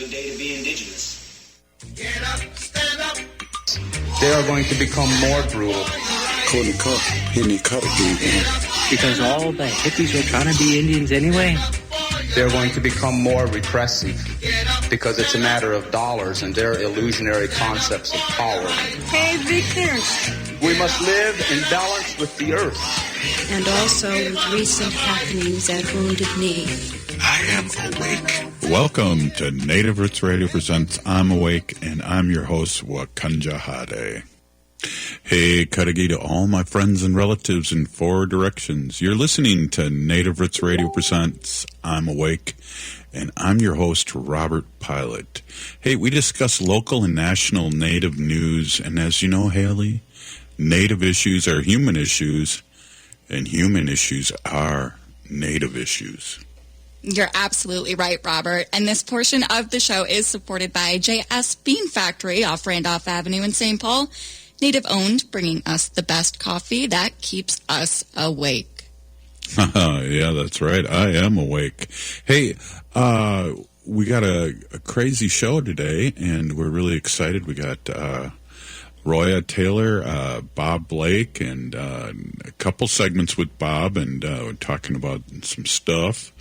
good day to be indigenous. Get up, stand up. They are going to become more brutal. Because all the hippies were trying to be Indians anyway. They're going to become more repressive because it's a matter of dollars and their illusionary concepts of power. Hey, Victor. We must live in balance with the earth. And also with recent happenings at Wounded Knee. I am awake. Welcome to Native Roots Radio presents I'm Awake, and I'm your host, Wakanja Hade. Hey, Kadagi to all my friends and relatives in four directions. You're listening to Native Roots Radio presents I'm Awake, and I'm your host, Robert Pilot. Hey, we discuss local and national Native news, and as you know, Haley, Native issues are human issues, and human issues are Native issues. You're absolutely right, Robert. And this portion of the show is supported by J.S. Bean Factory off Randolph Avenue in St. Paul. Native-owned, bringing us the best coffee that keeps us awake. Yeah, that's right. I am awake. Hey, we got a crazy show today, and we're really excited. We got Roya Taylor, Bob Blake, and a couple segments with Bob, and we're talking about some stuff.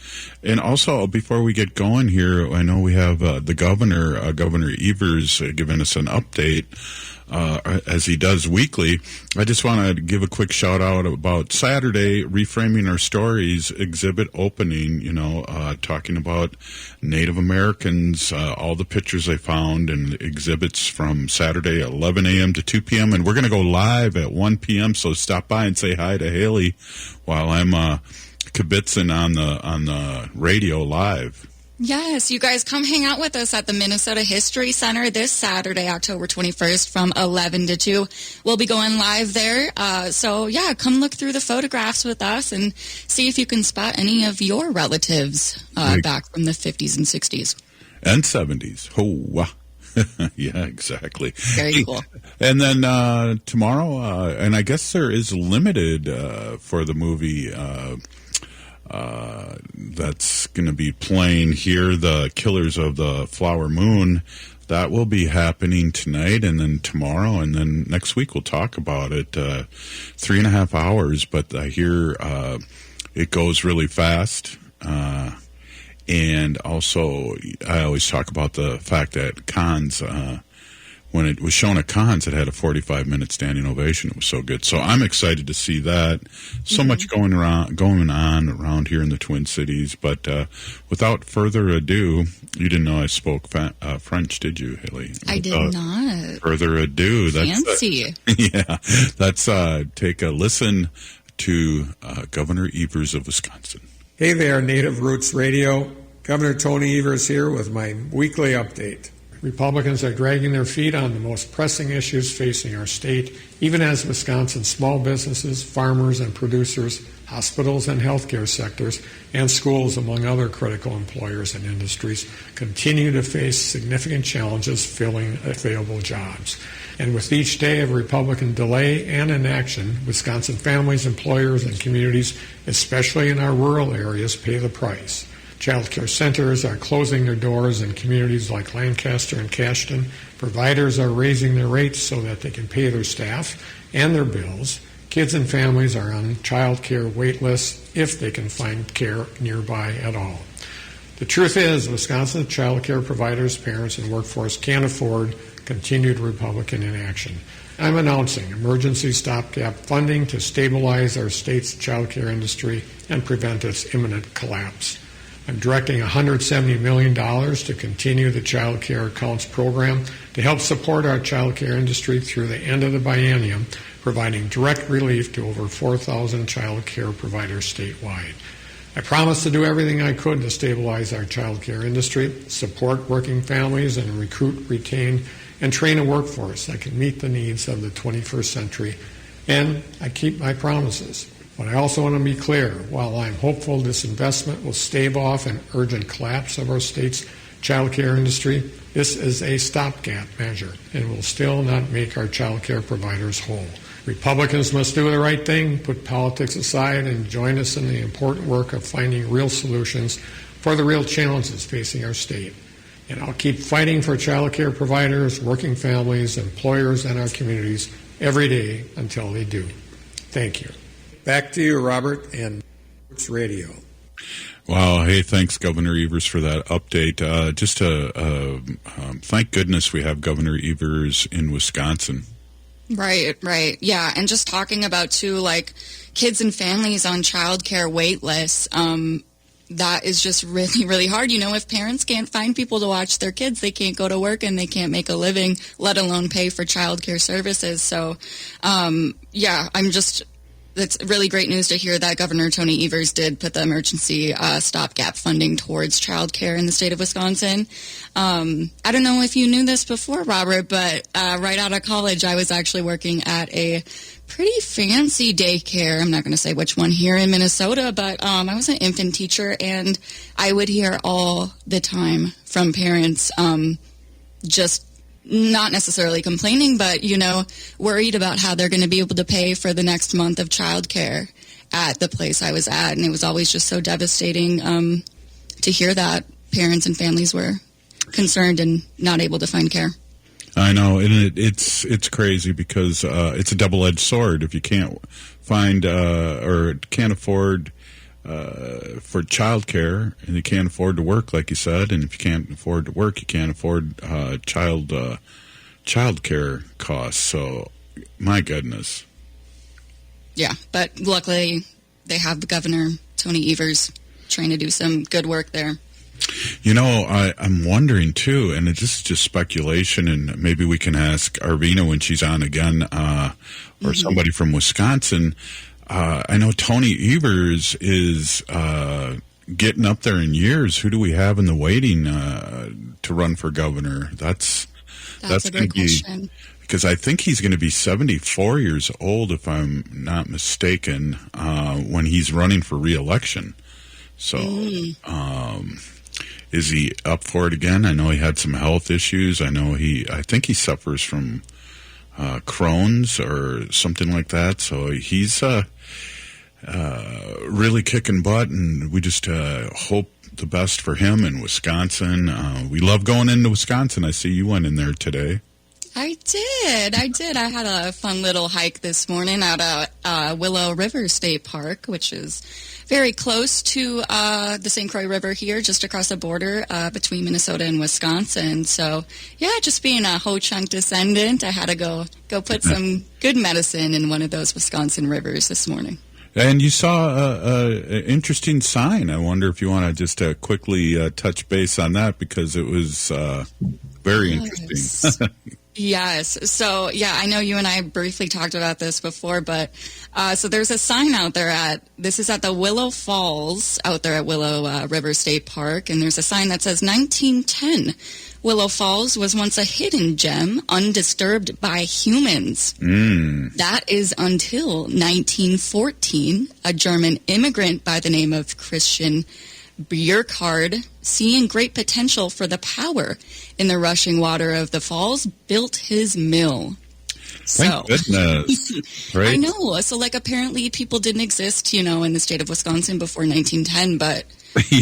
And also, before we get going here, I know we have the governor, Governor Evers, giving us an update, as he does weekly. I just want to give a quick shout out about Saturday, Reframing Our Stories exhibit opening, talking about Native Americans, all the pictures they found and exhibits from Saturday, 11 a.m. to 2 p.m. And we're going to go live at 1 p.m. So stop by and say hi to Haley while I'm kibitzing on the radio live. Yes, you guys come hang out with us at the Minnesota History Center this Saturday, October 21st from 11 to 2. We'll be going live there. So, come look through the photographs with us and see if you can spot any of your relatives back from the 50s and 60s. And 70s. Oh, wow. Yeah, exactly. Very cool. And then tomorrow, and I guess there is limited for the movie that's going to be playing here, The Killers of the Flower Moon. That will be happening tonight and then tomorrow, and then next week we'll talk about it. 3.5 hours, but I hear it goes really fast. And also, I always talk about the fact that Cannes, when it was shown at Cannes, it had a 45-minute standing ovation. It was so good. So I'm excited to see that. So much going on around here in the Twin Cities. But without further ado, you didn't know I spoke French, did you, Haley? I did not. Further ado. Fancy. Let's take a listen to Governor Evers of Wisconsin. Hey there, Native Roots Radio. Governor Tony Evers here with my weekly update. Republicans are dragging their feet on the most pressing issues facing our state, even as Wisconsin's small businesses, farmers and producers, hospitals and healthcare sectors, and schools, among other critical employers and industries, continue to face significant challenges filling available jobs. And with each day of Republican delay and inaction, Wisconsin families, employers, and communities, especially in our rural areas, pay the price. Child care centers are closing their doors in communities like Lancaster and Cashton. Providers are raising their rates so that they can pay their staff and their bills. Kids and families are on child care wait lists if they can find care nearby at all. The truth is, Wisconsin child care providers, parents, and workforce can't afford continued Republican inaction. I'm announcing emergency stopgap funding to stabilize our state's child care industry and prevent its imminent collapse. I'm directing $170 million to continue the Child Care Accounts program to help support our child care industry through the end of the biennium, providing direct relief to over 4,000 child care providers statewide. I promised to do everything I could to stabilize our child care industry, support working families, and recruit, retain, and train a workforce that can meet the needs of the 21st century. And I keep my promises. But I also want to be clear, while I'm hopeful this investment will stave off an urgent collapse of our state's child care industry, this is a stopgap measure and will still not make our child care providers whole. Republicans must do the right thing, put politics aside, and join us in the important work of finding real solutions for the real challenges facing our state. And I'll keep fighting for child care providers, working families, employers, and our communities every day until they do. Thank you. Back to you, Robert, and Roots Radio. Wow. Hey, thanks, Governor Evers, for that update. Thank goodness we have Governor Evers in Wisconsin. Right. Yeah, and just talking about, too, like, kids and families on child care wait lists, that is just really, really hard. You know, if parents can't find people to watch their kids, they can't go to work and they can't make a living, let alone pay for child care services. So, it's really great news to hear that Governor Tony Evers did put the emergency stopgap funding towards child care in the state of Wisconsin. I don't know if you knew this before, Robert, but right out of college, I was actually working at a pretty fancy daycare. I'm not going to say which one here in Minnesota, but I was an infant teacher, and I would hear all the time from parents just not necessarily complaining, but, you know, worried about how they're going to be able to pay for the next month of childcare at the place I was at. And it was always just so devastating to hear that parents and families were concerned and not able to find care. I know, and it's crazy because it's a double-edged sword. If you can't find or can't afford for childcare, and you can't afford to work, like you said, and if you can't afford to work, you can't afford child care costs. So, my goodness. Yeah, but luckily they have the Governor Tony Evers trying to do some good work there. You know, I'm wondering, too, and it's just speculation, and maybe we can ask Arvina when she's on again, or somebody from Wisconsin. I know Tony Evers is getting up there in years. Who do we have in the waiting to run for governor? That's a great question. Because I think he's going to be 74 years old, if I'm not mistaken, when he's running for re-election. So, is he up for it again? I know he had some health issues. I think he suffers from Crohn's or something like that. So he's really kicking butt, and we just hope the best for him in Wisconsin. We love going into Wisconsin. I see you went in there today. I did. I had a fun little hike this morning out at Willow River State Park, which is very close to the St. Croix River here, just across the border between Minnesota and Wisconsin. So, yeah, just being a Ho-Chunk descendant, I had to go put some good medicine in one of those Wisconsin rivers this morning. And you saw an interesting sign. I wonder if you want to just quickly touch base on that, because it was very interesting. Yes. So, yeah, I know you and I briefly talked about this before, but so there's a sign out there this is at the Willow Falls out there at Willow River State Park, and there's a sign that says 1910. Willow Falls was once a hidden gem, undisturbed by humans. That is until 1914, a German immigrant by the name of Christian Bierkard, seeing great potential for the power in the rushing water of the falls, built his mill. Thank goodness. Right? I know. So, like, apparently people didn't exist, you know, in the state of Wisconsin before 1910, but,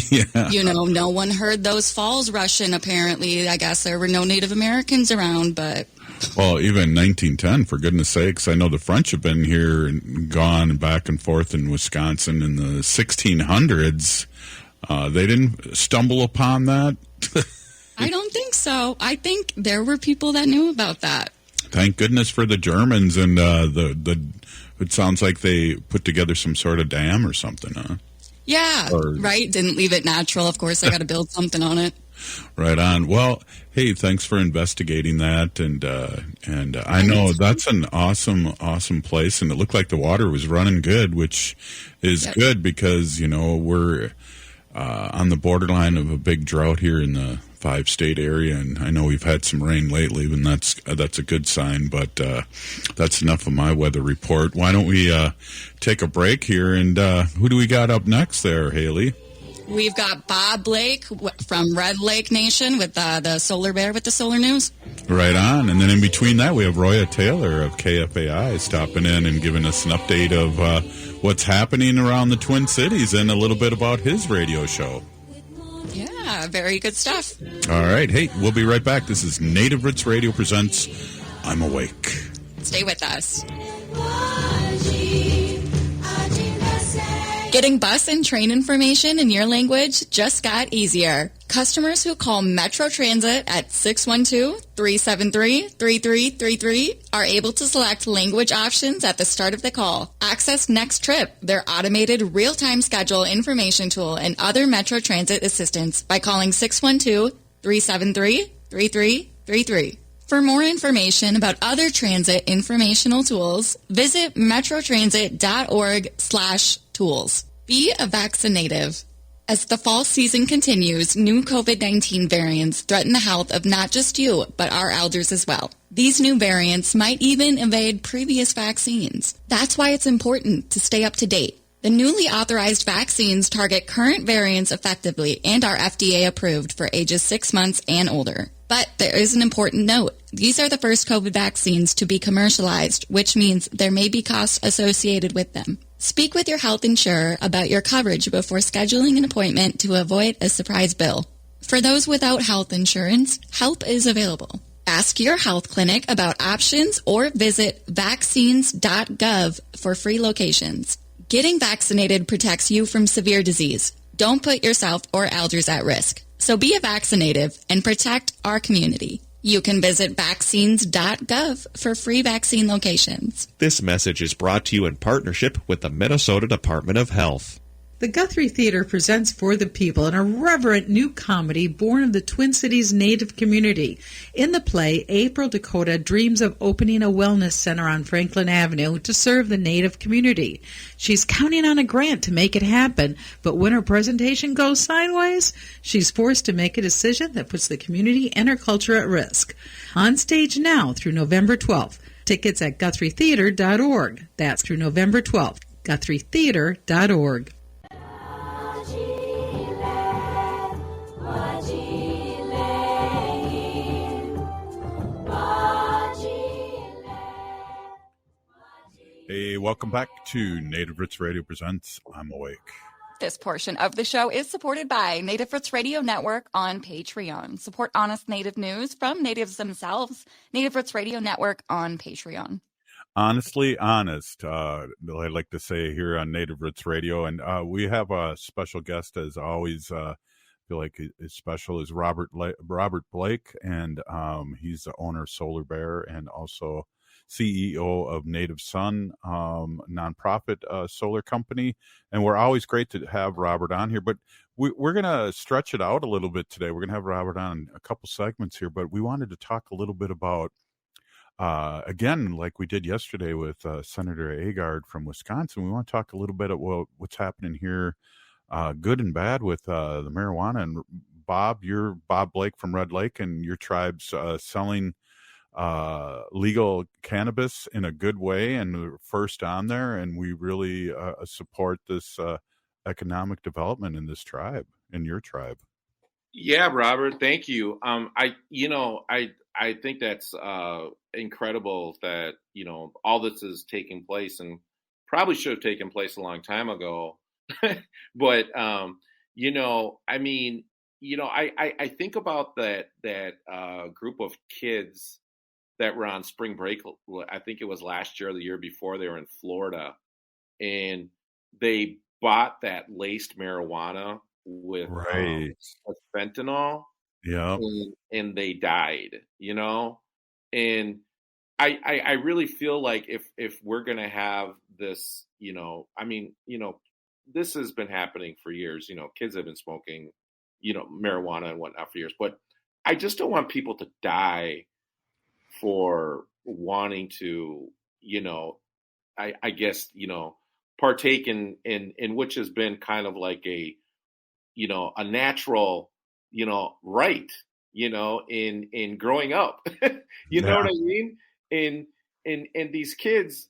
yeah. You know, no one heard those falls rushing, apparently. I guess there were no Native Americans around, but... Well, even 1910, for goodness sakes. I know the French have been here and gone and back and forth in Wisconsin in the 1600s. They didn't stumble upon that? I don't think so. I think there were people that knew about that. Thank goodness for the Germans, and it sounds like they put together some sort of dam or something, huh? Yeah, right. Didn't leave it natural. Of course, I got to build something on it. Right on. Well, hey, thanks for investigating that, and I know that's an awesome place, and it looked like the water was running good, which is good because, you know, we're on the borderline of a big drought here in the 5-state area, and I know we've had some rain lately, and that's a good sign, but that's enough of my weather report. Why don't we take a break here, and who do we got up next there, Haley? We've got Bob Blake from Red Lake Nation with the Solar Bear with the Solar News. Right on, and then in between that we have Roya Taylor of KFAI stopping in and giving us an update of what's happening around the Twin Cities and a little bit about his radio show. Yeah. Yeah, very good stuff. All right. Hey, we'll be right back. This is Native Roots Radio presents I'm Awake. Stay with us. Getting bus and train information in your language just got easier. Customers who call Metro Transit at 612-373-3333 are able to select language options at the start of the call. Access Next Trip, their automated real-time schedule information tool, and other Metro Transit assistance by calling 612-373-3333. For more information about other transit informational tools, visit metrotransit.org/tools. Be a vaccinative. As the fall season continues, new COVID-19 variants threaten the health of not just you, but our elders as well. These new variants might even evade previous vaccines. That's why it's important to stay up to date. The newly authorized vaccines target current variants effectively and are FDA approved for ages 6 months and older. But there is an important note. These are the first COVID vaccines to be commercialized, which means there may be costs associated with them. Speak with your health insurer about your coverage before scheduling an appointment to avoid a surprise bill. For those without health insurance, help is available. Ask your health clinic about options or visit vaccines.gov for free locations. Getting vaccinated protects you from severe disease. Don't put yourself or elders at risk. So be a vaccinative and protect our community. You can visit vaccines.gov for free vaccine locations. This message is brought to you in partnership with the Minnesota Department of Health. The Guthrie Theater presents For the People, an irreverent new comedy born of the Twin Cities Native community. In the play, April Dakota dreams of opening a wellness center on Franklin Avenue to serve the Native community. She's counting on a grant to make it happen, but when her presentation goes sideways, she's forced to make a decision that puts the community and her culture at risk. On stage now through November 12th. Tickets at GuthrieTheater.org. That's through November 12th. GuthrieTheater.org. Hey, welcome back to Native Roots Radio presents I'm Awake. This portion of the show is supported by Native Roots Radio Network on Patreon. Support honest Native news from natives themselves. Native Roots Radio Network on Patreon. Honestly honest, I like to say here on Native Roots Radio. And we have a special guest, as always. I feel like his special is Robert Blake, and he's the owner of Solar Bear and also CEO of Native Sun, nonprofit solar company. And we're always great to have Robert on here, but we're going to stretch it out a little bit today. We're going to have Robert on a couple segments here, but we wanted to talk a little bit about, again, like we did yesterday with Senator Agard from Wisconsin, we want to talk a little bit about what's happening here, good and bad with the marijuana. And Bob, you're Bob Blake from Red Lake, and your tribe's selling legal cannabis in a good way, and we're first on there, and we really support this economic development in this tribe, in your tribe. Yeah, Robert, thank you. I think that's incredible that all this is taking place, and probably should have taken place a long time ago. But I think about that group of kids that were on spring break. I think it was last year or the year before. They were in Florida, and they bought that laced marijuana with fentanyl. Yeah, and they died. And I really feel like if we're gonna have this, this has been happening for years. Kids have been smoking, marijuana and whatnot for years, but I just don't want people to die for wanting to, I guess, partake in which has been kind of like a natural, right, in growing up, know what I mean? And these kids,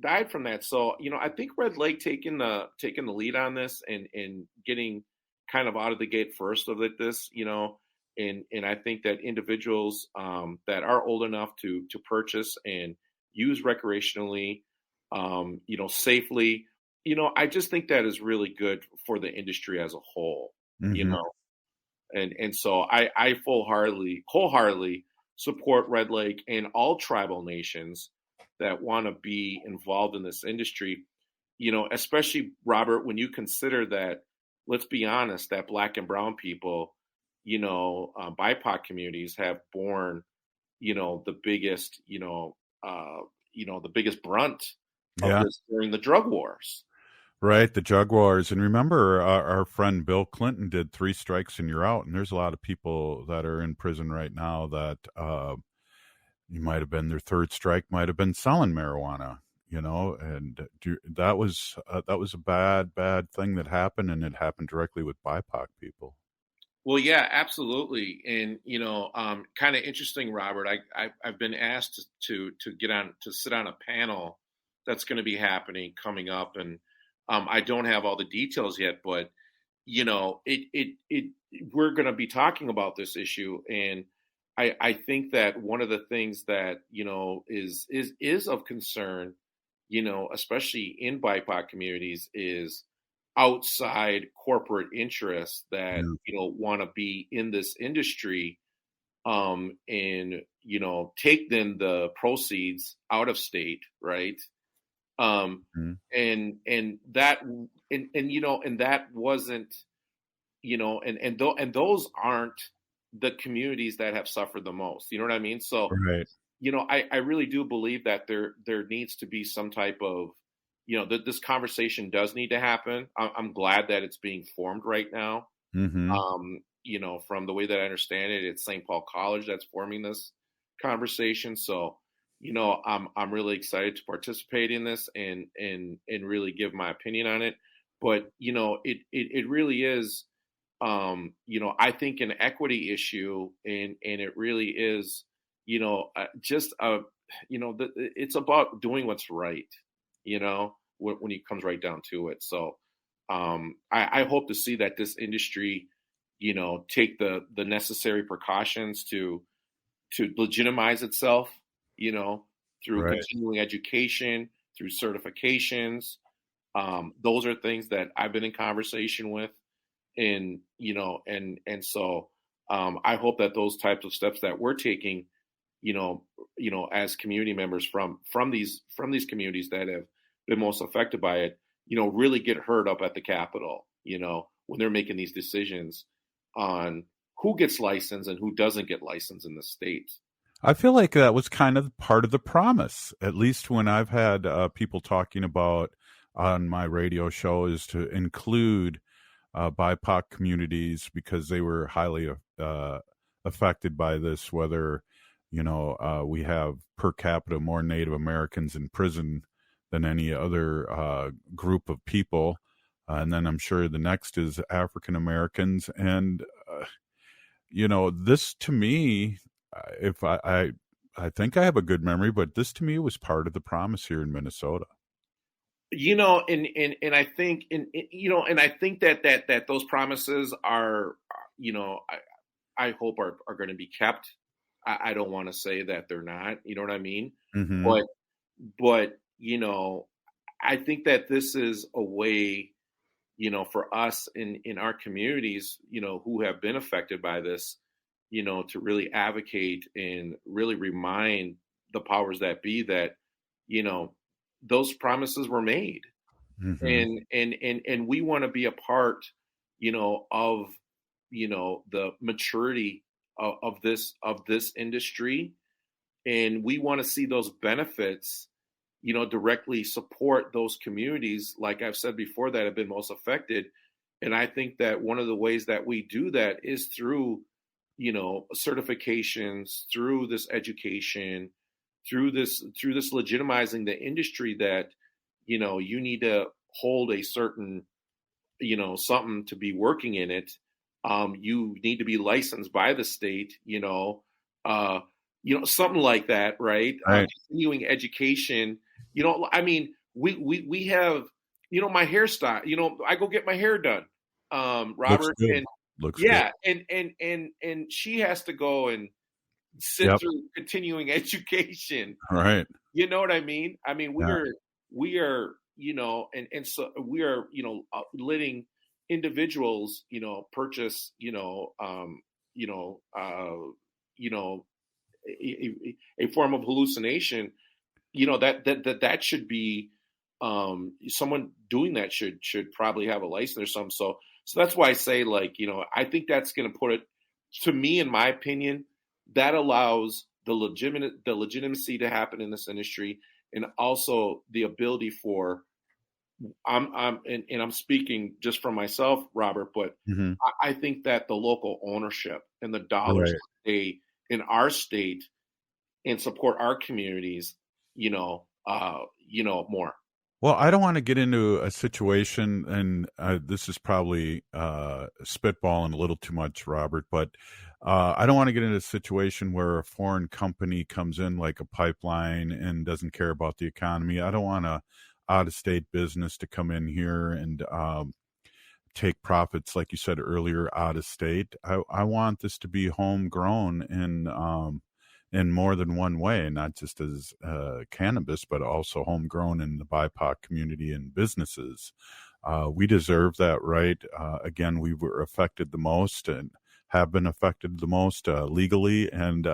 died from that. So, I think Red Lake taking the lead on this and getting kind of out of the gate first of this, and I think that individuals that are old enough to purchase and use recreationally, safely, I just think that is really good for the industry as a whole, Mm-hmm. And so I wholeheartedly support Red Lake and all tribal nations that want to be involved in this industry. Especially, Robert, when you consider that, let's be honest, that Black and brown people, BIPOC communities have borne, the biggest, the biggest brunt of this during the drug wars. Right, the drug wars. And remember, our friend Bill Clinton did 3 strikes and you're out. And there's a lot of people that are in prison right now that you might have been their 3rd strike, might have been selling marijuana, and that was a bad thing that happened, and it happened directly with BIPOC people. Well, yeah, absolutely. And, kind of interesting, Robert, I've been asked to sit on a panel that's going to be coming up. And I don't have all the details yet, but, we're going to be talking about this issue. And I think that one of the things that, is of concern, especially in BIPOC communities, is outside corporate interests that want to be in this industry, and take then the proceeds out of state, right? And that wasn't, and those aren't the communities that have suffered the most. You know what I mean? So, right. I really do believe that there needs to be some type of, that this conversation does need to happen. I'm glad that it's being formed right now. Mm-hmm. From the way that I understand it, it's St. Paul College that's forming this conversation. So, I'm really excited to participate in this and really give my opinion on it. But, it really is, I think an equity issue, and it really is, it's about doing what's right, when it comes right down to it. So I hope to see that this industry, take the necessary precautions to legitimize itself, through continuing education, through certifications. Those are things that I've been in conversation with. And, so I hope that those types of steps that we're taking, as community members from these communities that have been most affected by it, really get heard up at the Capitol, when they're making these decisions on who gets licensed and who doesn't get licensed in the state. I feel like that was kind of part of the promise, at least when I've had people talking about on my radio show, is to include BIPOC communities because they were highly affected by this, whether, we have per capita more Native Americans in prison than any other group of people. And then I'm sure the next is African Americans. And, this to me, if I think I have a good memory, but this to me was part of the promise here in Minnesota. And I think, and I think that those promises are, I hope are going to be kept. I don't want to say that they're not, you know what I mean? Mm-hmm. But, I think that this is a way, for us in our communities, who have been affected by this, to really advocate and really remind the powers that be that, those promises were made. Mm-hmm. And we want to be a part, of, the maturity of this industry. And we want to see those benefits, directly support those communities, like I've said before, that have been most affected. And I think that one of the ways that we do that is through, certifications, through this education, through this legitimizing the industry that, you need to hold a certain, something to be working in it. You need to be licensed by the state, something like that, right? Continuing education, I mean, we have, my hairstyle, I go get my hair done, Robert, and looks yeah, good. and she has to go and sit through continuing education. Right. You know what I mean? I mean, we are, and so we are, letting, individuals, purchase, a form of hallucination, that should be, someone doing that should probably have a license or something. So that's why I say, like, I think that's going to put it, to me, in my opinion, that allows the legitimacy to happen in this industry, and also the ability for, I'm speaking just for myself, Robert, but I think that the local ownership and the dollars that stay in our state and support our communities, more. Well, I don't want to get into a situation, and this is probably spitballing a little too much, Robert, but I don't want to get into a situation where a foreign company comes in like a pipeline and doesn't care about the economy. I don't want a out-of-state business to come in here and take profits, like you said earlier, out of state. I want this to be homegrown in more than one way, not just as cannabis, but also homegrown in the BIPOC community and businesses. We deserve that right. Again, we were affected the most and have been affected the most legally, and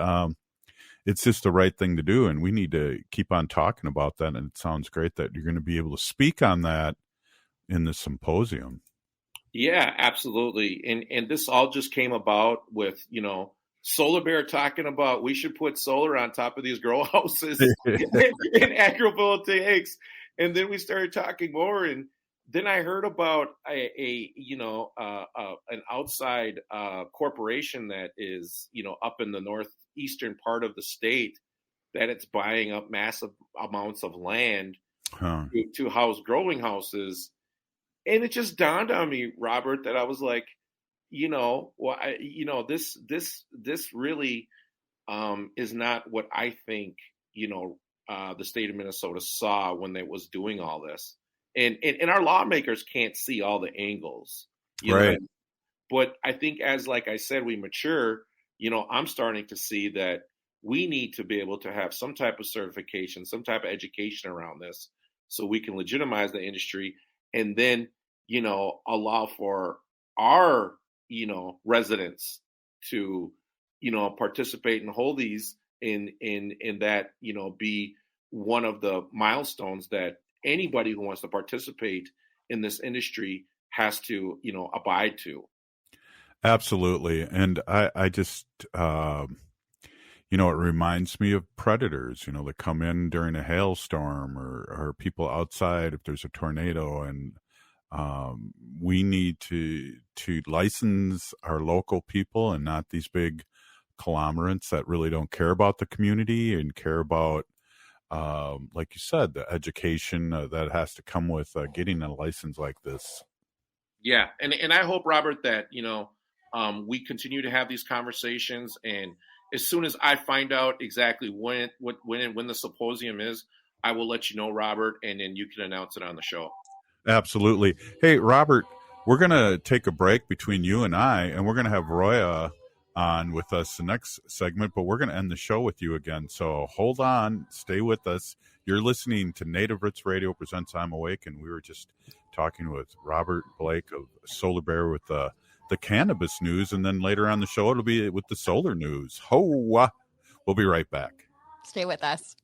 it's just the right thing to do, and we need to keep on talking about that. And it sounds great that you're going to be able to speak on that in the symposium. Yeah, absolutely. And this all just came about with, Solar Bear talking about we should put solar on top of these grow houses in agrivoltaics. And then we started talking more, and then I heard about an outside corporation that is, up in the northeastern part of the state, that it's buying up massive amounts of land to house growing houses. And it just dawned on me, Robert, that I was like, this really is not what I think, the state of Minnesota saw when they was doing all this. And our lawmakers can't see all the angles, right? But I think like I said, we mature, I'm starting to see that we need to be able to have some type of certification, some type of education around this, so we can legitimize the industry, and then, allow for our, residents to, participate and hold these in that, be one of the milestones that anybody who wants to participate in this industry has to, abide to. Absolutely. And I just, it reminds me of predators, that come in during a hailstorm, or people outside if there's a tornado, and we need to license our local people, and not these big conglomerates that really don't care about the community and care about, like you said, the education that has to come with getting a license like this. Yeah. And I hope, Robert, that, we continue to have these conversations, and as soon as I find out exactly when the symposium is, I will let you know, Robert, and then you can announce it on the show. Absolutely. Hey, Robert, we're going to take a break between you and I, and we're going to have Roya on with us the next segment, but we're going to end the show with you again. So hold on, stay with us. You're listening to Native Roots Radio presents I'm Awake, and we were just talking with Robert Blake of Solar Bear with the cannabis news, and then later on the show it'll be with the solar news. We'll be right back. Stay with us.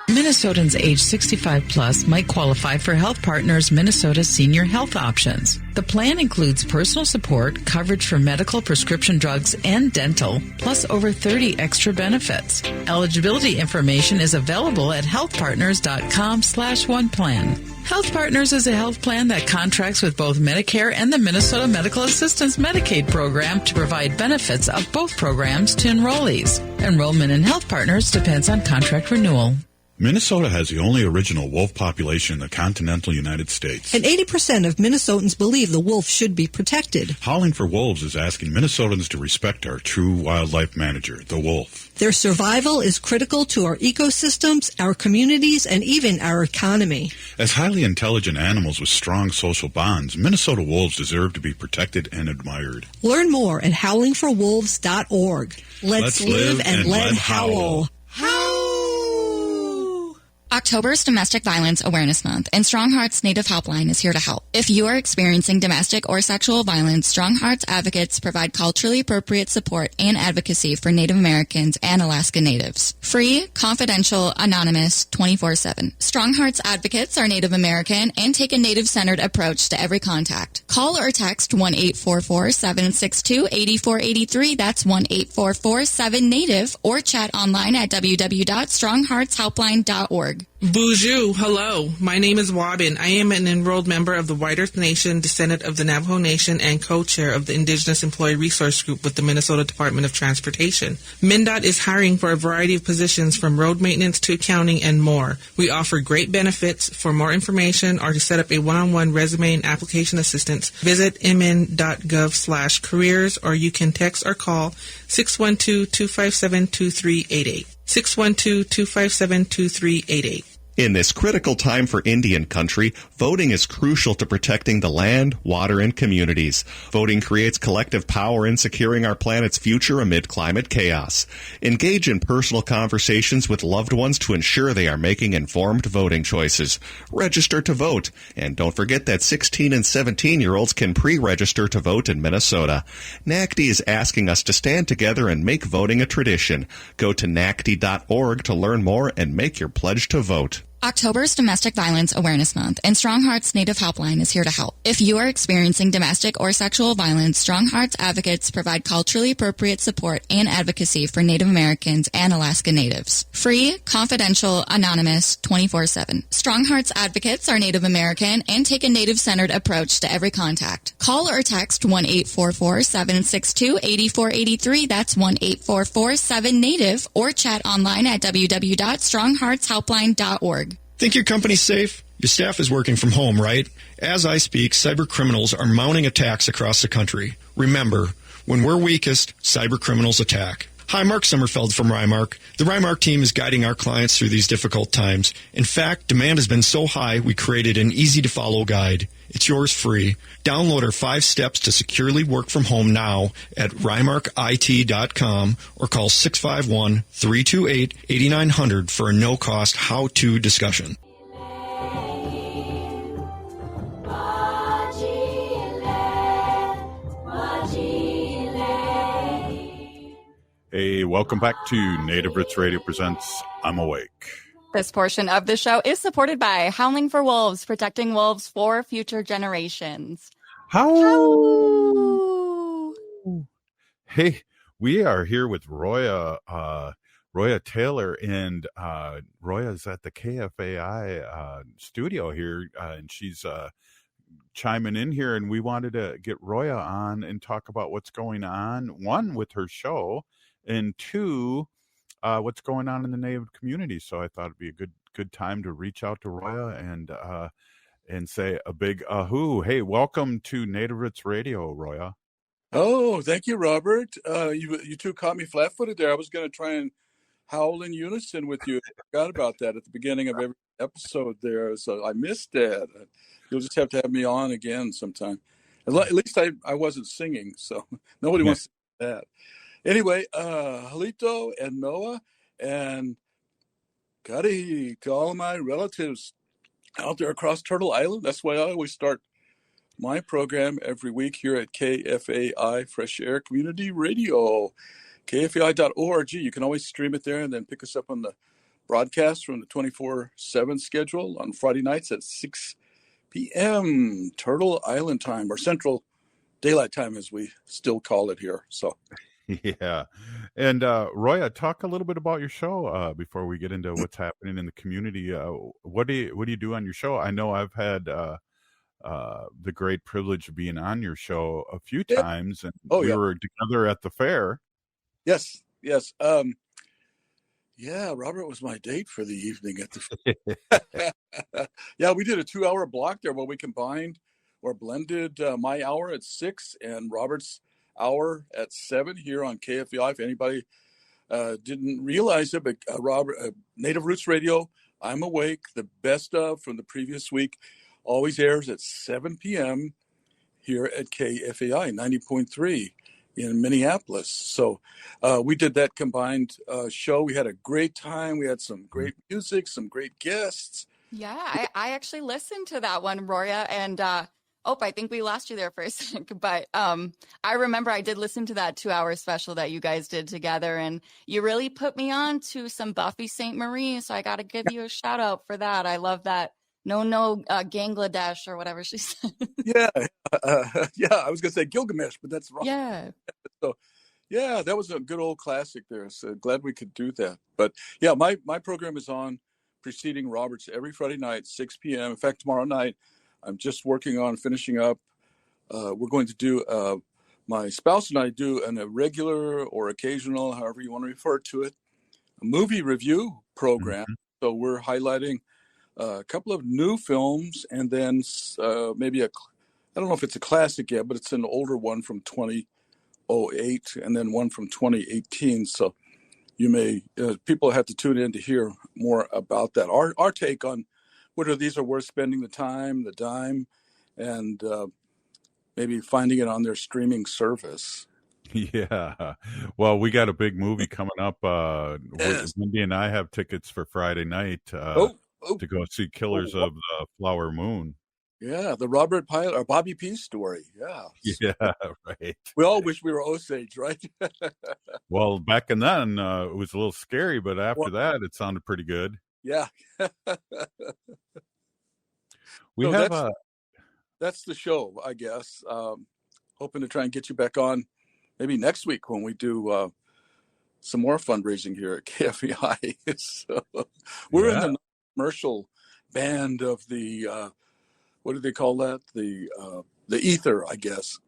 Minnesotans age 65 plus might qualify for Health Partners Minnesota Senior Health Options. The plan includes personal support, coverage for medical, prescription drugs, and dental, plus over 30 extra benefits. Eligibility information is available at healthpartners.com/oneplan. Health Partners is a health plan that contracts with both Medicare and the Minnesota Medical Assistance Medicaid program to provide benefits of both programs to enrollees. Enrollment in Health Partners depends on contract renewal. Minnesota has the only original wolf population in the continental United States. And 80% of Minnesotans believe the wolf should be protected. Howling for Wolves is asking Minnesotans to respect our true wildlife manager, the wolf. Their survival is critical to our ecosystems, our communities, and even our economy. As highly intelligent animals with strong social bonds, Minnesota wolves deserve to be protected and admired. Learn more at howlingforwolves.org. Let's live and let howl. October's Domestic Violence Awareness Month, and Strong Hearts Native Helpline is here to help. If you are experiencing domestic or sexual violence, Strong Hearts advocates provide culturally appropriate support and advocacy for Native Americans and Alaska Natives. Free, confidential, anonymous, 24/7. Strong Hearts advocates are Native American and take a Native-centered approach to every contact. Call or text 1-844-762-8483. That's 1-844-7-NATIVE, or chat online at www.strongheartshelpline.org. Bonjour, hello. My name is Wabin. I am an enrolled member of the White Earth Nation, descendant of the Navajo Nation, and co-chair of the Indigenous Employee Resource Group with the Minnesota Department of Transportation. MnDOT is hiring for a variety of positions from road maintenance to accounting and more. We offer great benefits. For more information or to set up a one-on-one resume and application assistance, visit mn.gov/careers, or you can text or call 612-257-2388. 612-257-2388. In this critical time for Indian country, voting is crucial to protecting the land, water, and communities. Voting creates collective power in securing our planet's future amid climate chaos. Engage in personal conversations with loved ones to ensure they are making informed voting choices. Register to vote. And don't forget that 16 and 17-year-olds can pre-register to vote in Minnesota. NACD is asking us to stand together and make voting a tradition. Go to NACD.org to learn more and make your pledge to vote. October's Domestic Violence Awareness Month, and Strong Hearts Native Helpline is here to help. If you are experiencing domestic or sexual violence, Strong Hearts advocates provide culturally appropriate support and advocacy for Native Americans and Alaska Natives. Free, confidential, anonymous, 24/7. Strong Hearts advocates are Native American and take a Native-centered approach to every contact. Call or text 1-844-762-8483. That's 1-844-7-NATIVE, or chat online at www.strongheartshelpline.org. Think your company's safe? Your staff is working from home, right? As I speak, cyber criminals are mounting attacks across the country. Remember, when we're weakest, cyber criminals attack. Hi, Mark Sommerfeld from Rymark. The Rymark team is guiding our clients through these difficult times. In fact, demand has been so high, we created an easy-to-follow guide. It's yours free. Download our 5 steps to securely work from home now at rymarkit.com or call 651-328-8900 for a no-cost how-to discussion. Hey, welcome back to Native Roots Radio presents I'm Awake. This portion of the show is supported by Howling for Wolves, protecting wolves for future generations. How? Hey, we are here with Roya Taylor, and Roya's at the KFAI studio here, and she's chiming in here, and we wanted to get Roya on and talk about what's going on, one, with her show, and two, what's going on in the Native community. So I thought it'd be a good time to reach out to Roya and say a big ahoo. Hey, welcome to Native Roots Radio, Roya. Oh, thank you, Robert. You two caught me flat-footed there. I was going to try and howl in unison with you. I forgot about that at the beginning of every episode there, so I missed that. You'll just have to have me on again sometime. At least I wasn't singing, so nobody wants to do that. Anyway, Halito and Noah and Kari to all my relatives out there across Turtle Island. That's why I always start my program every week here at KFAI Fresh Air Community Radio, KFAI.org. You can always stream it there and then pick us up on the broadcast from the 24/7 schedule on Friday nights at 6 p.m. Turtle Island time, or Central Daylight Time as we still call it here. So. Yeah. And Roya, talk a little bit about your show before we get into what's happening in the community. What do you do on your show? I know I've had the great privilege of being on your show a few times, and we were together at the fair. Yes. Yeah, Robert was my date for the evening at the fair. Yeah, we did a 2-hour block there where we combined or blended my hour at 6 and Robert's hour at 7 here on KFAI. If anybody didn't realize it, but Robert, Native Roots Radio, I'm Awake, the best of from the previous week, always airs at 7 p.m. here at KFAI 90.3. in Minneapolis. So we did that combined show. We had a great time. We had some great music, some great guests. Yeah, I actually listened to that one, Roya, and I think we lost you there for a sec. But I remember I did listen to that 2-hour special that you guys did together, and you really put me on to some Buffy St. Marie. So I got to give you a shout out for that. I love that. No, Gangladesh or whatever she said. Yeah, I was gonna say Gilgamesh, but that's wrong. Yeah. So, yeah, that was a good old classic there. So glad we could do that. But yeah, my program is on preceding Robert's every Friday night, 6 p.m. In fact, tomorrow night, I'm just working on finishing up. We're going to do, my spouse and I do an irregular or occasional, however you want to refer to it, a movie review program. So we're highlighting a couple of new films and then maybe I don't know if it's a classic yet, but it's an older one from 2008 and then one from 2018. So you may, people have to tune in to hear more about that. Our take on whether these are worth spending the time, the dime, and maybe finding it on their streaming service. Yeah. Well, we got a big movie coming up. Yes. Wendy and I have tickets for Friday night to go see Killers of the Flower Moon. Yeah, the Robert Pilot or Bobby P story. Yeah. Yeah, right. We all wish we were Osage, right? Well, back in then, it was a little scary, but after that, it sounded pretty good. Yeah. We So have that's the show, I guess. Hoping to try and get you back on maybe next week when we do some more fundraising here at KFAI. So we're in the commercial band of the what do they call that? The ether, I guess.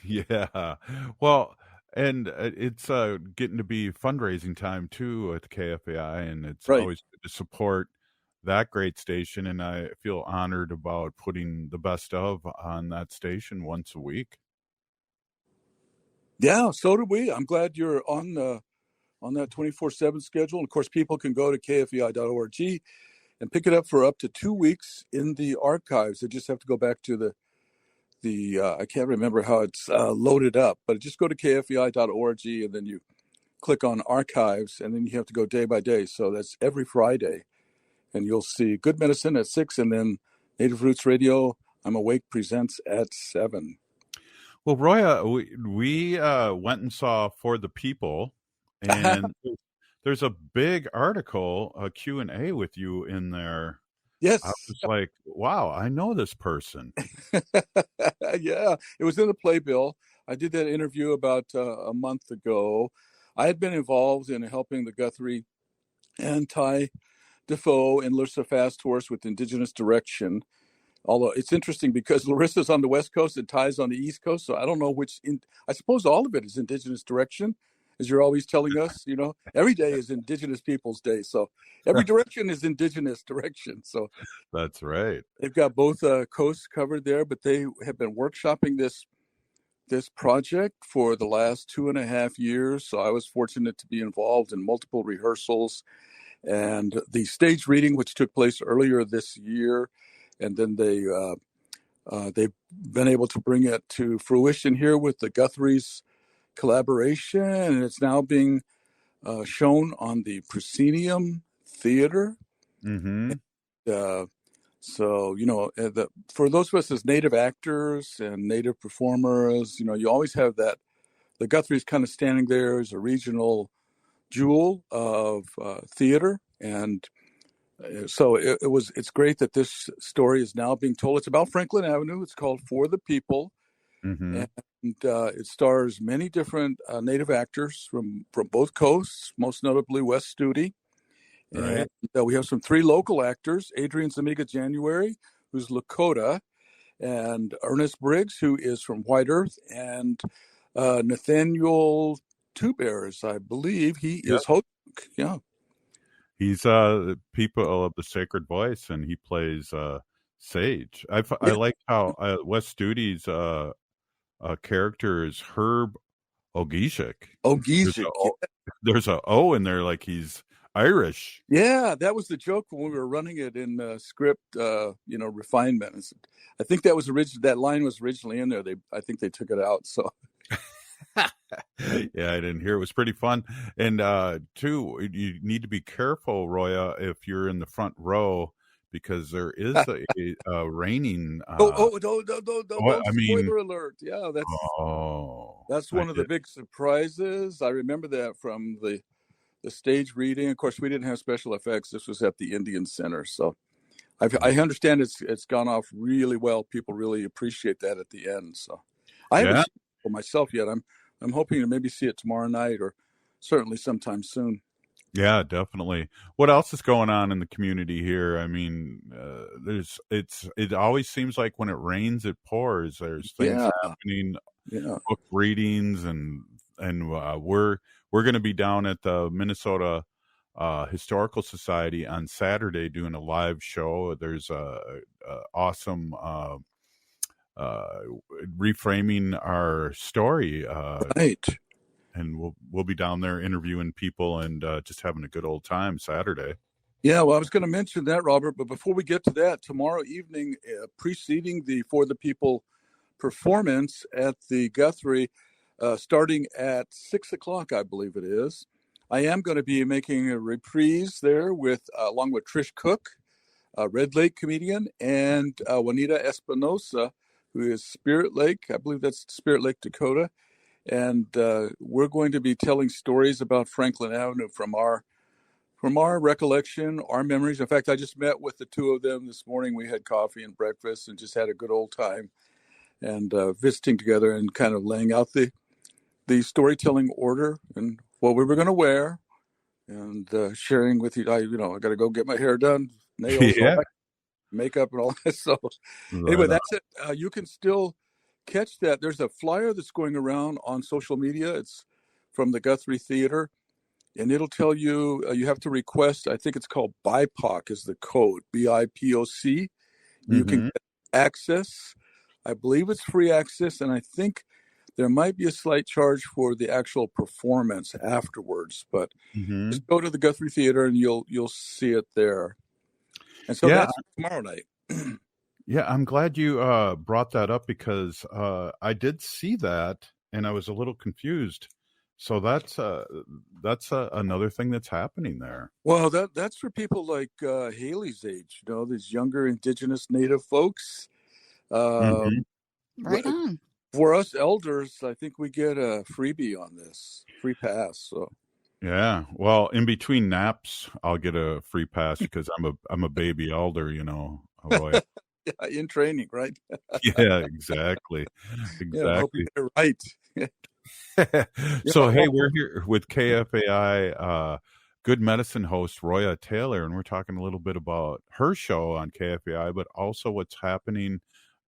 Yeah. Well, and it's getting to be fundraising time too at the KFAI, and it's always good to support that great station. And I feel honored about putting the best of on that station once a week. Yeah, so do we. I'm glad you're on that 24/7 schedule. And of course, people can go to kfai.org and pick it up for up to 2 weeks in the archives. They just have to go back to the I can't remember how it's loaded up, but just go to kfai.org and then you click on archives, and then you have to go day by day. So that's every Friday, and you'll see Good Medicine at 6, and then Native Roots Radio, I'm Awake presents at 7. Well, Roya, we went and saw For the People, and there's a big article, a Q&A with you in there. Yes. I was like, wow, I know this person. Yeah, it was in the playbill. I did that interview about a month ago. I had been involved in helping the Guthrie and Ty Defoe and Larissa Fast Horse with Indigenous Direction. Although it's interesting because Larissa's on the West Coast and Ty's on the East Coast, so I don't know which. I suppose all of it is Indigenous Direction, as you're always telling us. You know, every day is Indigenous Peoples Day, so every direction is Indigenous Direction. So that's right. They've got both coasts covered there, but they have been workshopping this project for the last 2.5 years. So I was fortunate to be involved in multiple rehearsals and the stage reading, which took place earlier this year. And then they've been able to bring it to fruition here with the Guthrie's collaboration, and it's now being shown on the Proscenium Theater. Mm-hmm. So, you know, for those of us as Native actors and Native performers, you know, you always have that. The Guthrie's kind of standing there as a regional jewel of theater, and so it's great that this story is now being told. It's about Franklin Avenue. It's called For the People, and it stars many different Native actors from both coasts, most notably Wes Studi. Right. And we have 3 local actors: Adrian Zamiga January, who's Lakota, and Ernest Briggs, who is from White Earth, and Nathaniel Two Bears, I believe he is Hotuk. Yeah. He's people of the Sacred Voice, and he plays Sage. I like how Wes Studi's character is Herb Ogishik. Ogishik. There's a O in there, like he's Irish. Yeah, that was the joke when we were running it in script, refinement. I think that line was originally in there. I think they took it out. So Yeah, I didn't hear. It was pretty fun. And two, you need to be careful, Roya, if you're in the front row, because there is a raining. don't I mean, spoiler alert. Yeah, that's one of the big surprises. I remember that from the stage reading. Of course, we didn't have special effects. This was at the Indian Center, so I understand it's gone off really well. People really appreciate that at the end. So I haven't seen it for myself yet. I'm hoping to maybe see it tomorrow night or certainly sometime soon. Yeah, definitely. What else is going on in the community here? I mean, it always seems like when it rains, it pours. There's things happening, book readings, and we're going to be down at the Minnesota Historical Society on Saturday doing a live show. There's a awesome reframing our story, right? And we'll be down there interviewing people and just having a good old time Saturday. Yeah, well, I was going to mention that, Robert, but before we get to that, tomorrow evening, preceding the For the People performance at the Guthrie, starting at 6:00, I believe it is, I am going to be making a reprise there along with Trish Cook, a Red Lake comedian, and Juanita Espinosa, who is Spirit Lake. I believe that's Spirit Lake, Dakota. And we're going to be telling stories about Franklin Avenue from our recollection, our memories. In fact, I just met with the two of them this morning. We had coffee and breakfast and just had a good old time and visiting together and kind of laying out the storytelling order and what we were going to wear and sharing with you. I got to go get my hair done, nails, makeup and all that. So anyway, that's it. You can still catch that. There's a flyer that's going around on social media. It's from the Guthrie Theater, and it'll tell you you have to request. I think it's called BIPOC is the code, BIPOC. You can get access. I believe it's free access, and I think there might be a slight charge for the actual performance afterwards. But just go to the Guthrie Theater, and you'll see it there. And so that's tomorrow night. Yeah, I'm glad you brought that up because I did see that and I was a little confused. So that's another thing that's happening there. Well, that's for people like Haley's age, these younger Indigenous Native folks. Right on. For us elders, I think we get a freebie on this, free pass. So. Yeah, well, in between naps, I'll get a free pass because I'm a baby elder, Roy. In training, right? Yeah, exactly. Yeah, I hope you get it right. So, hey, we're here with KFAI Good Medicine host Roya Taylor, and we're talking a little bit about her show on KFAI, but also what's happening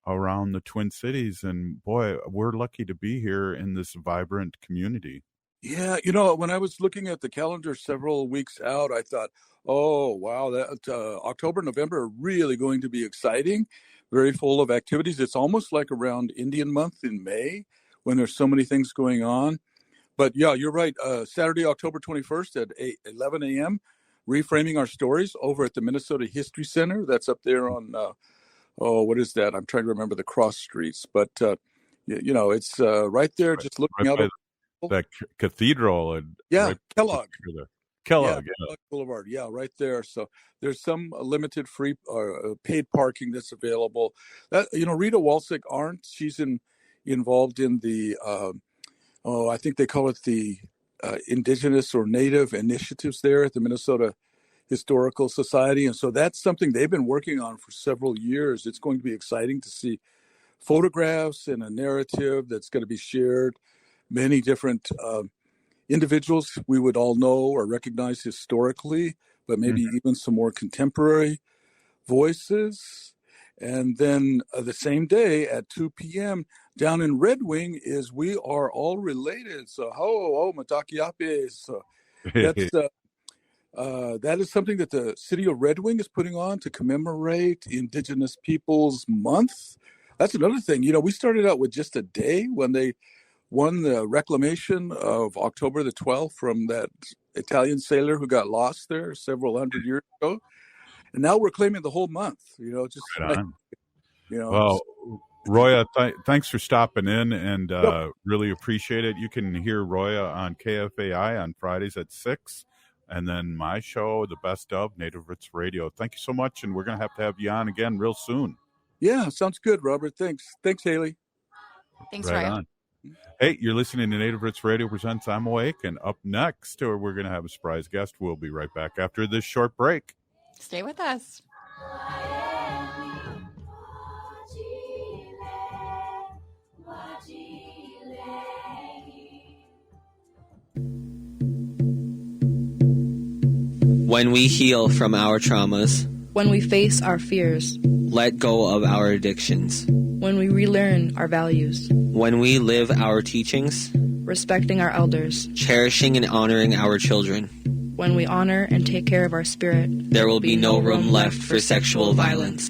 around the Twin Cities. And boy, we're lucky to be here in this vibrant community. Yeah, when I was looking at the calendar several weeks out, I thought, oh, wow, that October, November are really going to be exciting, very full of activities. It's almost like around Indian Month in May when there's so many things going on. But yeah, you're right. Saturday, October 21st at 11 a.m., reframing our stories over at the Minnesota History Center. That's up there on, what is that? I'm trying to remember the cross streets. But, it's right there, just looking out of that cathedral. Kellogg. Kellogg Boulevard. Yeah, right there. So there's some limited free paid parking that's available. Rita Walsick Arndt, she's involved in the, I think they call it the Indigenous or Native initiatives there at the Minnesota Historical Society. And so that's something they've been working on for several years. It's going to be exciting to see photographs and a narrative that's going to be shared. Many different individuals we would all know or recognize historically, but maybe even some more contemporary voices. And then the same day at 2 p.m. down in Red Wing is We Are All Related. So, Matakiape. So that is something that the city of Red Wing is putting on to commemorate Indigenous Peoples Month. That's another thing. We started out with just a day when they won the reclamation of October the 12th from that Italian sailor who got lost there several hundred years ago. And now we're claiming the whole month, just Right on. you know. Well, Roya, thanks for stopping in, and Yep. really appreciate it. You can hear Roya on KFAI on Fridays at 6, and then my show, The Best of Native Roots Radio. Thank you so much, and we're going to have you on again real soon. Yeah, sounds good, Robert. Thanks, Haley. Thanks, Right Roya. on. Hey, you're listening to Native Roots Radio presents I'm Awake, and up next, we're going to have a surprise guest. We'll be right back after this short break. Stay with us. When we heal from our traumas, when we face our fears, let go of our addictions, when we relearn our values, when we live our teachings, respecting our elders, cherishing and honoring our children, when we honor and take care of our spirit, there will be no room left for sexual violence.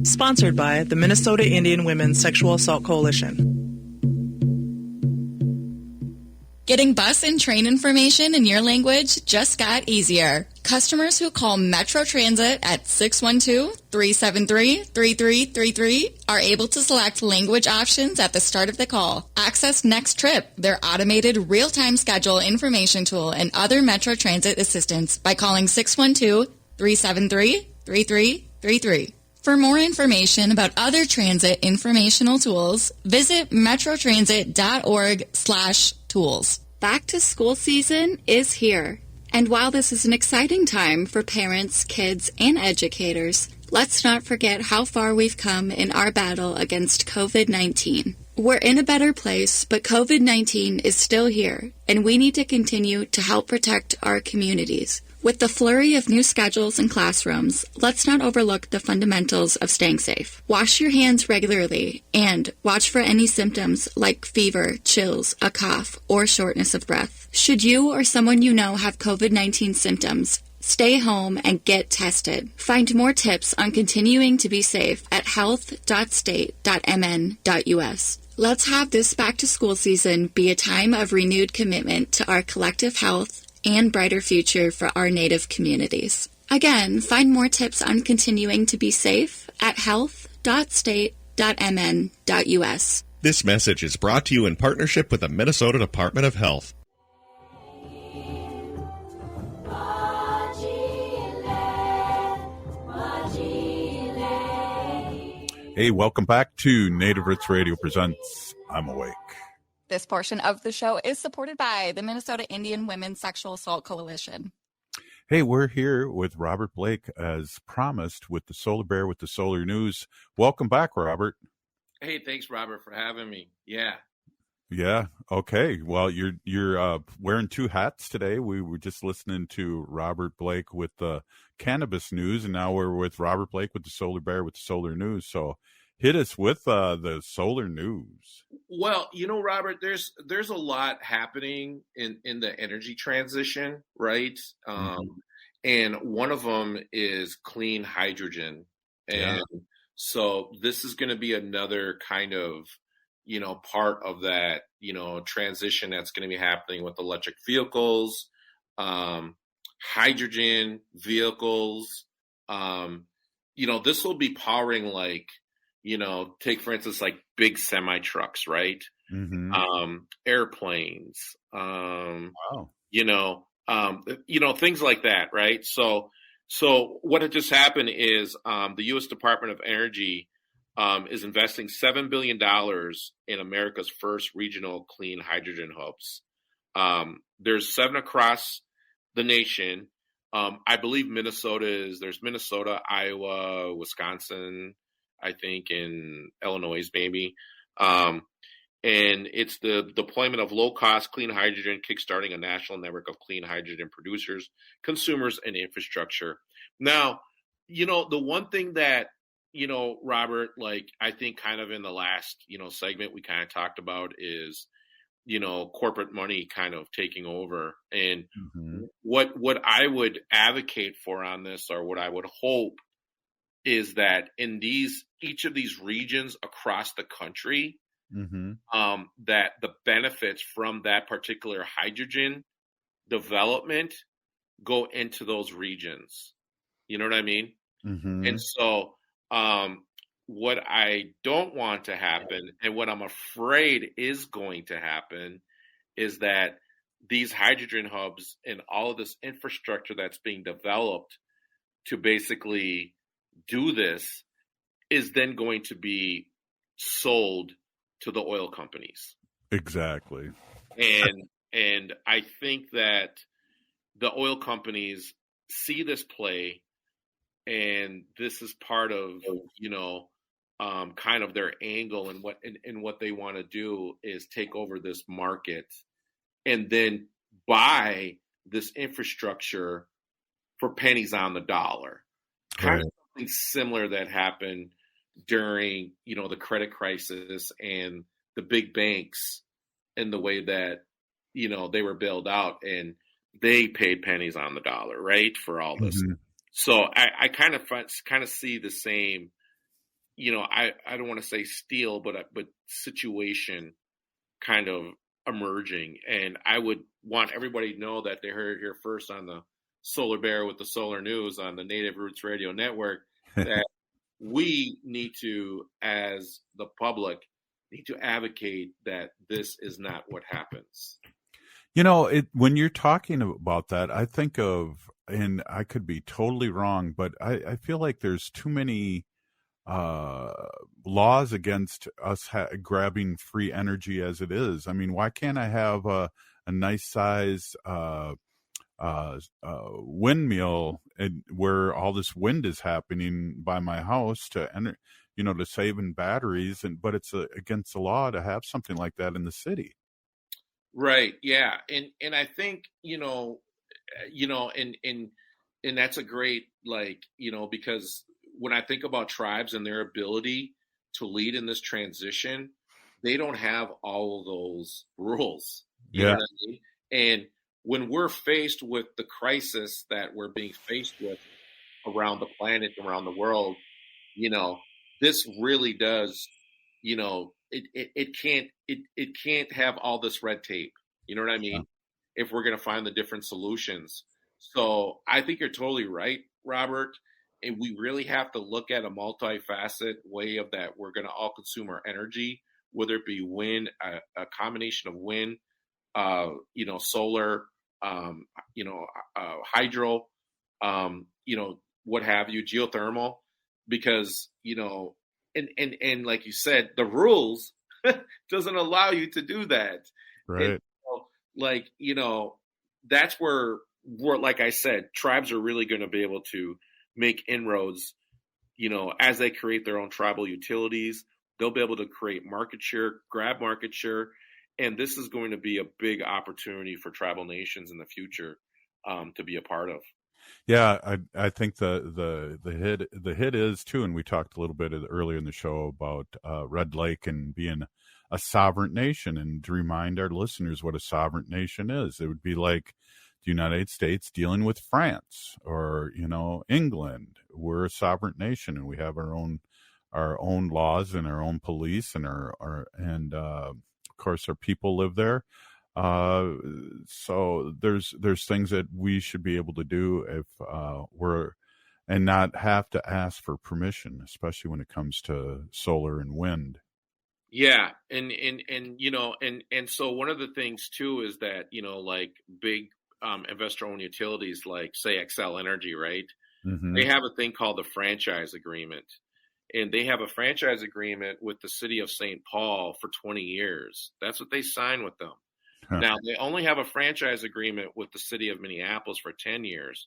Sponsored by the Minnesota Indian Women's Sexual Assault Coalition. Getting bus and train information in your language just got easier. Customers who call Metro Transit at 612-373-3333 are able to select language options at the start of the call. Access Next Trip, their automated real-time schedule information tool, and other Metro Transit assistance by calling 612-373-3333. For more information about other transit informational tools, visit metrotransit.org/tools. Back to school season is here. And while this is an exciting time for parents, kids, and educators, let's not forget how far we've come in our battle against COVID-19. We're in a better place, but COVID-19 is still here, and we need to continue to help protect our communities. With the flurry of new schedules and classrooms, let's not overlook the fundamentals of staying safe. Wash your hands regularly and watch for any symptoms like fever, chills, a cough, or shortness of breath. Should you or someone you know have COVID-19 symptoms, stay home and get tested. Find more tips on continuing to be safe at health.state.mn.us. Let's have this back-to-school season be a time of renewed commitment to our collective health and brighter future for our Native communities. Again, find more tips on continuing to be safe at health.state.mn.us. This message is brought to you in partnership with the Minnesota Department of Health. Hey, welcome back to Native Roots Radio presents I'm Awake. This portion of the show is supported by the Minnesota Indian Women's Sexual Assault Coalition. Hey, we're here with Robert Blake as promised with the Solar Bear with the Solar News. Welcome back, Robert. Hey, thanks, Robert, for having me. Yeah. Yeah. Okay. Well, you're wearing two hats today. We were just listening to Robert Blake with the cannabis news, and now we're with Robert Blake with the Solar Bear with the Solar News. So hit us with the solar news. Well, Robert, there's a lot happening in the energy transition, right? And one of them is clean hydrogen. And so this is going to be another kind of, part of that, transition that's going to be happening with electric vehicles, hydrogen vehicles. This will be powering like, take for instance, like big semi trucks, right? Mm-hmm. Airplanes, wow. Things like that, right? So what had just happened is the U.S. Department of Energy is investing $7 billion in America's first regional clean hydrogen hubs. There's 7 across the nation. I believe there's Minnesota, Iowa, Wisconsin, I think, in Illinois, maybe. And it's the deployment of low-cost clean hydrogen, kickstarting a national network of clean hydrogen producers, consumers, and infrastructure. Now, the one thing that, Robert, like I think kind of in the last, segment we kind of talked about is, corporate money kind of taking over. And what I would advocate for on this, or what I would hope, is that in each of these regions across the country, that the benefits from that particular hydrogen development go into those regions. You know what I mean? Mm-hmm. And so what I don't want to happen, and what I'm afraid is going to happen, is that these hydrogen hubs and all of this infrastructure that's being developed to basically do this is then going to be sold to the oil companies. Exactly. And I think that the oil companies see this play, and this is part of, kind of their angle, and what they want to do is take over this market and then buy this infrastructure for pennies on the dollar. Kind of something similar that happened during, the credit crisis and the big banks, and the way that, they were bailed out and they paid pennies on the dollar, right, for all this. Mm-hmm. So I kind of see the same, I don't want to say steal, but situation kind of emerging. And I would want everybody to know that they heard it here first on the Solar Bear with the Solar News on the Native Roots Radio Network, that we need to, as the public, need to advocate that this is not what happens. When you're talking about that, I think of, and I could be totally wrong, but I feel like there's too many laws against us grabbing free energy as it is. I mean, why can't I have a nice size windmill where all this wind is happening by my house to save in batteries, but it's against the law to have something like that in the city. Right. Yeah. And I think, and that's a great, because when I think about tribes and their ability to lead in this transition, they don't have all of those rules. You know what I mean? And when we're faced with the crisis that we're being faced with around the planet, around the world, this really does, it can't have all this red tape. You know what I mean? If we're going to find the different solutions. So I think you're totally right, Robert. And we really have to look at a multifaceted way of that. We're going to all consume our energy, whether it be wind, a combination of wind, solar, hydro, what have you, geothermal, because, and like you said, the rules doesn't allow you to do that. Right. And so, that's where, like I said, tribes are really going to be able to make inroads, as they create their own tribal utilities. They'll be able to create market share, grab market share. And this is going to be a big opportunity for tribal nations in the future to be a part of. Yeah, I think the hit is too, and we talked a little bit earlier in the show about Red Lake and being a sovereign nation, and to remind our listeners what a sovereign nation is. It would be like the United States dealing with France or England. We're a sovereign nation, and we have our own laws and our own police, and of course our people live there. So there's things that we should be able to do if and not have to ask for permission, especially when it comes to solar and wind. Yeah. And so one of the things too is that, like big investor-owned utilities, like say Xcel Energy, right? Mm-hmm. They have a thing called the franchise agreement. And they have a franchise agreement with the city of St. Paul for 20 years. That's what they signed with them. Now, they only have a franchise agreement with the city of Minneapolis for 10 years.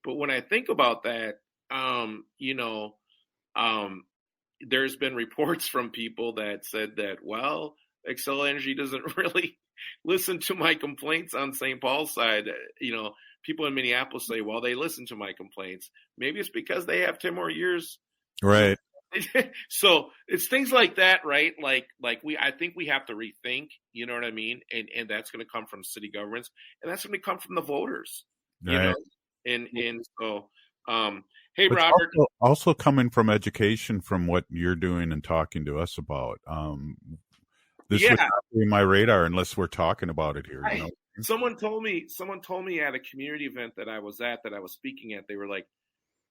But when I think about that, there's been reports from people that said that, well, Xcel Energy doesn't really listen to my complaints on St. Paul's side. People in Minneapolis say, well, they listen to my complaints. Maybe it's because they have 10 more years. Right. So it's things like that, right? Like I think we have to rethink, you know what I mean? And that's going to come from city governments, and that's going to come from the voters, right. And so, hey, but Robert. Also coming from education, from what you're doing and talking to us about, this would not be my radar unless we're talking about it here. Right. Someone told me at a community event that I was speaking at, they were like,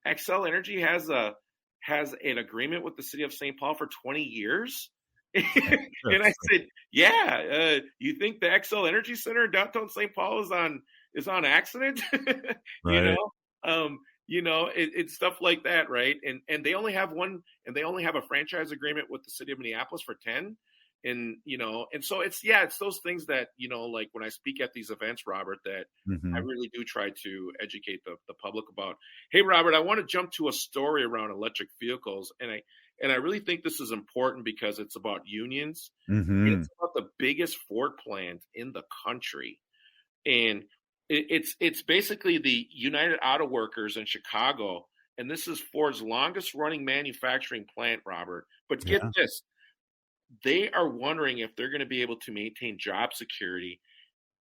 Xcel Energy has an agreement with the city of St. Paul for 20 years. And I said, yeah, you think the Xcel Energy Center in downtown St. Paul is on accident? Right. It's stuff like that, right? And they only have a franchise agreement with the city of Minneapolis for 10. And so it's those things that, like when I speak at these events, Robert, that I really do try to educate the public about. Hey, Robert, I want to jump to a story around electric vehicles. And I really think this is important because it's about unions. It's about the biggest Ford plant in the country. And it's basically the United Auto Workers in Chicago. And this is Ford's longest running manufacturing plant, Robert. But get this. They are wondering if they're going to be able to maintain job security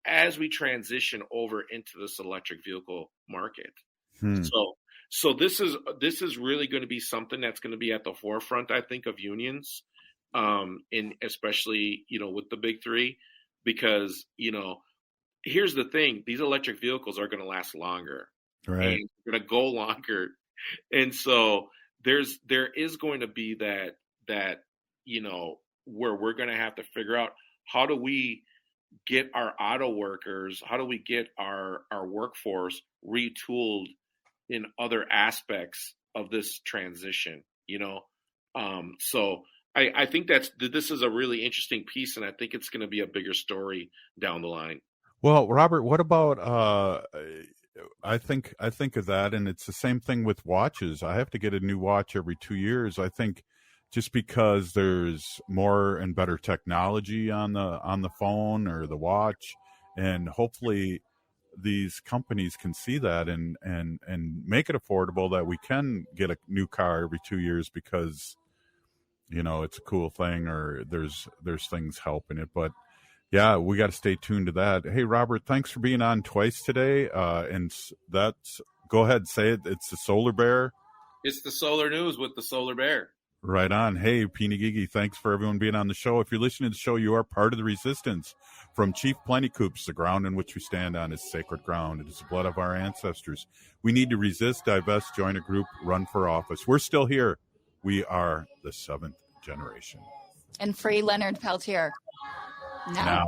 as we transition over into this electric vehicle market. So this is really going to be something that's going to be at the forefront, I think, of unions, and especially with the big three, because here's the thing: these electric vehicles are going to last longer, right? And they're going to go longer, and so there is going to be that where we're going to have to figure out how do we get our auto workers, how do we get our workforce retooled in other aspects of this transition, So I think this is a really interesting piece, and I think it's going to be a bigger story down the line. Well, Robert, what about I think of that, and it's the same thing with watches. I have to get a new watch every 2 years. I think just because there's more and better technology on the phone or the watch, and hopefully these companies can see that and make it affordable that we can get a new car every 2 years because it's a cool thing, or there's things helping it. But yeah, we got to stay tuned to that. Hey, Robert, thanks for being on twice today. And that's, go ahead, say it. It's the Solar Bear. It's the Solar News with the Solar Bear. Right on. Hey, Peeny Gigi, thanks for everyone being on the show. If you're listening to the show, you are part of the resistance. From Chief Plentycoops, the ground in which we stand on is sacred ground. It is the blood of our ancestors. We need to resist, divest, join a group, run for office. We're still here. We are the seventh generation. And free Leonard Peltier. Now.